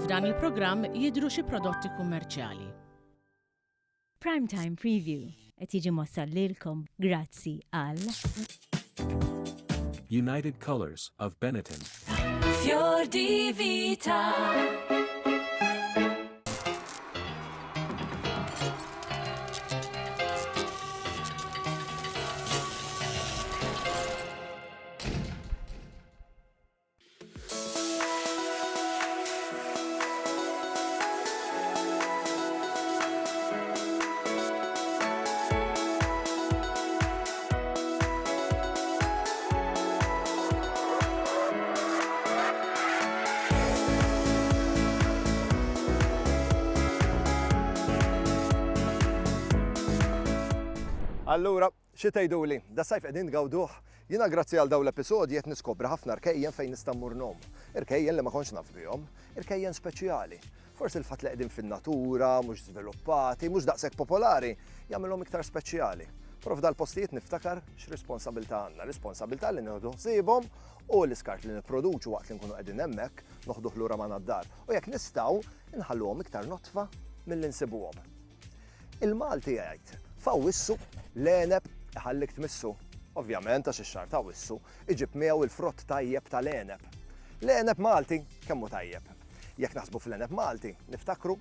f'dan il-programm jidhru xi prodotti kummerċjali. Primetime Preview qed jiġi mossal lilkom grazzi għal United Colors of Benetton. Fior di vita. Allura, xi tgħiduli, da sajf qegħdin gawduh. Jiena grazzi għal dawn l-episodji qed niskopri ħafna rkejjen fejn nista' mmurnhom. Irkejjen li ma kontx naf bihom, irkejjen speċjali. Forsi l-fatt li qegħdin fin-natura, mhux żviluppati, mhux daqshekk popolari, jagħmilhom iktar speċjali. Però f'dal postijiet niftakar x'responsabilità għandna, responsabilità li nieħdu ħsiebhom u l-iskart li nipproduċu waqt li nkunu qegħdin hemmhekk noħduh lura ma' nad-dar. U jekk nistgħu inħalluhom iktar notfa milli nsibuhom. Il-Malti jgħid fawissu l-eneb iħallik tmissu. Ovvjament għax ix-xahar ta' wissu iġib miegħu il-frott tajjeb tal-eneb. L-eneb Malti kemmu tajjeb. Jekk naħsbu fl-eneb Malti, niftakru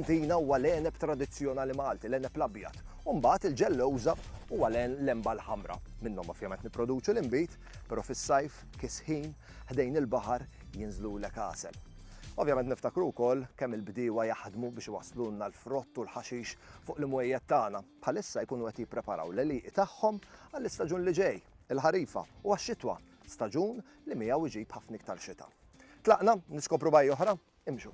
dina huwa l-eneb tradizzjonali Malti, l-eneb l-abjad. U mbagħad il-ġellowża huwa l-enba l-ħamra. Minnhom ovvjament nipproduċu l-inbit, però fis-sajf kisħin ħdejn il-baħar jinżlulek għasel. Ovvjament niftakru wkoll kemm il-bdiewa jaħdmu biex iwaslulna l-frott u l-ħaxix fuq l-imwejjed tagħna. Bħalissa jkunu qed jippreparaw l-għeliq tagħhom għall-istaġun li ġej, il-ħarifa u għax-xitwa, staġun li miegħu iġib ħafna iktar xita. Tlaqna niskopru bajja oħra, imxu.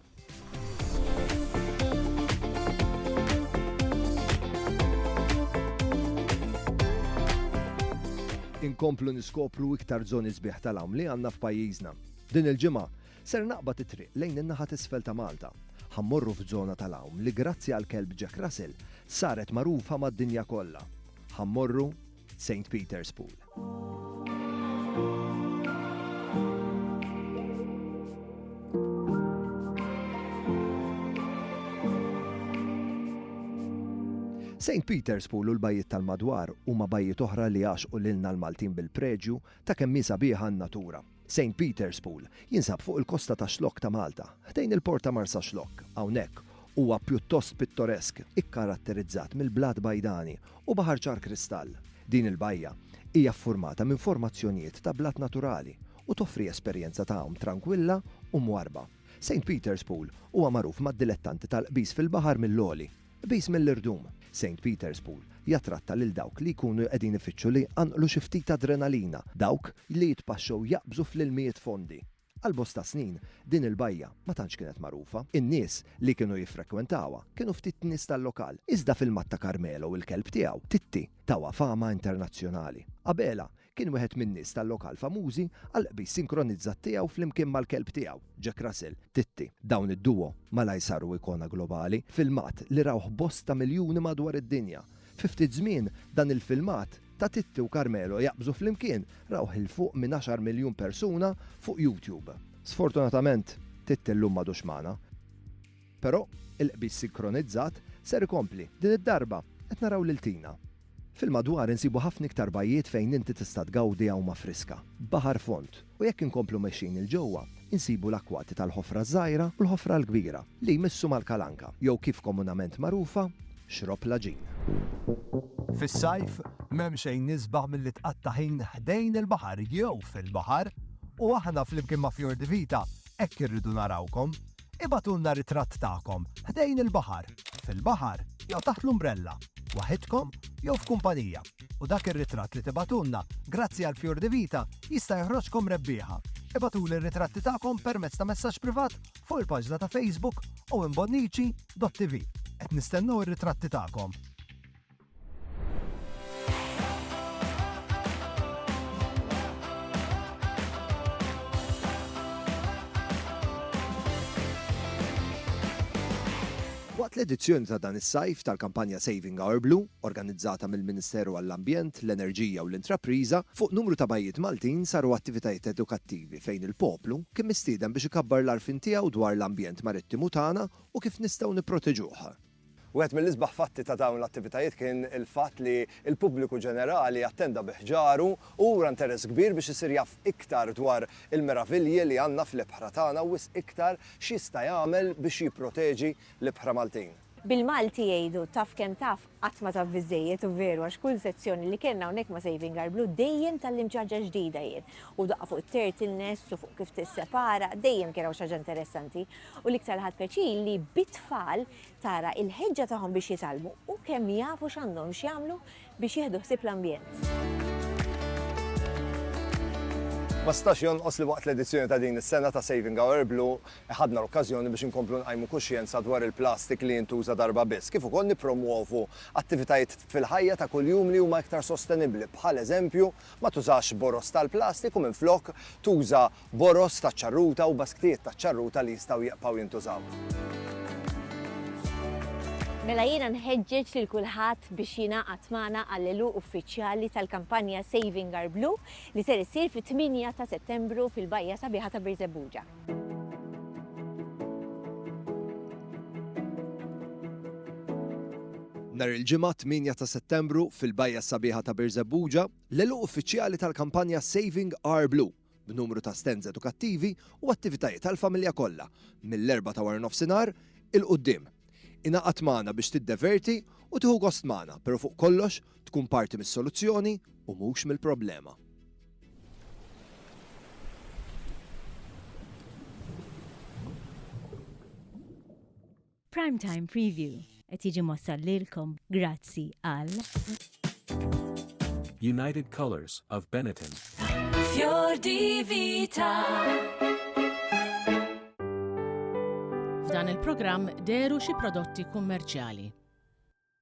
Inkomplu niskopru iktar żoni sbieħ tal-hawn li għandna f'pajjiżna. Din il-ġimgħa ser naqbad it-triq lejn in-naħa t'isfel ta' Malta. Ħammorru f'żona tal-hawn li grazzi għal kelb Jack Russell saret magħrufa mad-dinja kollha. Ħammorru St. Peter's Pool. St. Peter's Pool u l-bajjiet tal-madwar huma bajjiet oħra li għaxqu lilna l-Maltin bil-preġju ta' kemm sabiħa n-natura. St. Peter's Pool jinsab fuq il-kosta ta' Xlokk ta' Malta, ħdejn il-Port ta' Marsa Xlokk. Hawnhekk huwa pjuttost pittoresk, ikkaratterizzat mill-blad bajdani u baħar ċar kristall. Din il-bajja hija ffurmata minn formazzjonijiet ta' blat naturali u toffri esperjenza tagħhom tranquilla u mwarba. St. Peter's Pool huwa magħruf mad-dilettanti tal-qbis fil-baħar mill-loli, qbis mill-irdum. St. Peter's Pool jatratta lil dawk li jkunu qegħdin ifittxu li għanqlu xi ftit adrenalina, dawk li jitpaxxew jaqbżu fl-ilmijiet fondi. Għal-bosta snin, din il-bajja ma tantx kienet magħrufa. In-nies li kienu jiffrekwentawha kienu ftit nies tal-lokal. Iżda fil-Matta Karmelo u l-kelb tiegħu Titti tawa fama internazzjonali. Qabela kien wieħed min-nies tal-lokal famużi għal qbis sinkronizzat tiegħu flimkien mal-kelb tiegħu, Jack Russell, Titti. Dawn id-duo malaj saru ikona globali, filmat li rawh bosta miljuni madwar id-dinja. Fi ftit żmien dan il-filmat ta' Titti u Karmelo jaqbżu flimkien rawh il-fuq minn 10 miljun persuna fuq YouTube. Sfortunatament, Titti llum m'għadux magħna. Però il-qbis sinkronizzat ser ikompli din id-darba qed naraw lil Tina. Fil-madwar insibu ħafna iktar bajjiet fejn inti tista' tgawdi hawn friska, baħar font, u jekk inkomplu mexxin il-ġewwa, insibu l-akwati tal-ħofra żgħira u l-ħofra l-kbira li jmissu mal-kalanka, jew kif komunament magħrufa xrop laġin. Fis-sajf m'hemm xejn nisbaħ milli tqatta' ħin ħdejn il-baħar jew fil-baħar u aħna flimkien ma' Fior di Vita hekk irridu narawkom. Ibatulna ritratt tagħkom ħdejn il-baħar, fil-baħar jew taħt l-umbrella, waħedkom jew f'kumpanija. U dak ir-ritratt li tibatulna grazzi għal Fior di Vita jista' joħroġkom rebbieħa. Ibatuli r-ritratti tagħkom permezz ta' messaġġ privat fuq il-paġna ta' Facebook u imbonnici.tv. Qed nistennew ir-ritratti tagħkom. Waqt Fl-edizzjoni ta' dan is-sajf tal-kampanja Saving Our Blue, organizzata mill-Ministeru għall-Ambjent, l-Enerġija u l-Intrapriża, fuq numru ta' bajjiet Maltin saru attivitajiet edukattivi fejn il-poplu kien mistieden biex ikabbar l-arfin tiegħu dwar l-ambjent marittimu tagħna u kif nistgħu nipproteġuh. Wieħed mill-isbaħ fatti ta' dawn l-attivitajiet kien il-fatt li l-pubbliku ġenerali attenda biħġaru u ura interess kbir biex isir jaf iktar dwar il-meravilji li għandna fl-ibħra tagħna u iktar x'jista' jagħmel biex jipproteġi l-ibħra Maltin. Bil-Malti jgħidu taf kemm taf qatt ma taf biżejjed u veru għax kull sezzjoni li kienna hawnhekk ma' Saving Our Blue dejjem tal-lim ħaġa ġdida jien. U daqqa fuq it-turtleness u fuq kif tissepara dejjem kien hawn xi ħaġa interessanti. U l-iktar ħadd peċi li bit-tfal tara il-ħeġġa tagħhom biex jitalmu u kemm jafu x'għandhom x'jagħmlu biex jieħdu ħsieb l-ambjent. Ma stax jonqos li waqt l-edizzjoni ta' din is-sena ta' Saving Our Blue ħadna l-okkażjoni biex inkomplu nqajmu kuxjenza dwar il-plastik li jintuża darba biss. Kif ukoll nippromuovu attivitajiet fil-ħajja ta' kuljum li huma iktar sostenibbli. Bħal eżempju, ma tużax boros tal-plastik u minflok tuża boros ta' ċarruta u basktijiet ta' ċarruta li jistgħu jeqgħu jintużaw. Mela jiena nħeġġeġ lil kulħadd biex jingħaqad magħna għall-għeluq uffiċjali tal-kampanja Saving Our Blue li ser issir fit-8 ta' Settembru fil-Bajja Sabiħa ta' Birżebbuġa. Nhar il-ġimgħa 8 ta' Settembru fil-Bajja Sabiħa ta' Birżebbuġa l-għeluq uffiċjali tal-kampanja Saving Our Blue b'numru ta' stands edukattivi u attivitajiet tal-familja kollha mill-4 ta' wara nofsinhar il-qudiem. Ingħaqad magħna biex tiddeverti u tieħu gost magħna, però fuq kollox tkun parti mis-soluzzjoni u mhux mill-problema. Primetime Preview qed jiġi mossal lilkom grazzi għal United Colors of Benetton. Fior di vita. F'dan il-programm deru xi prodotti kummerċjali.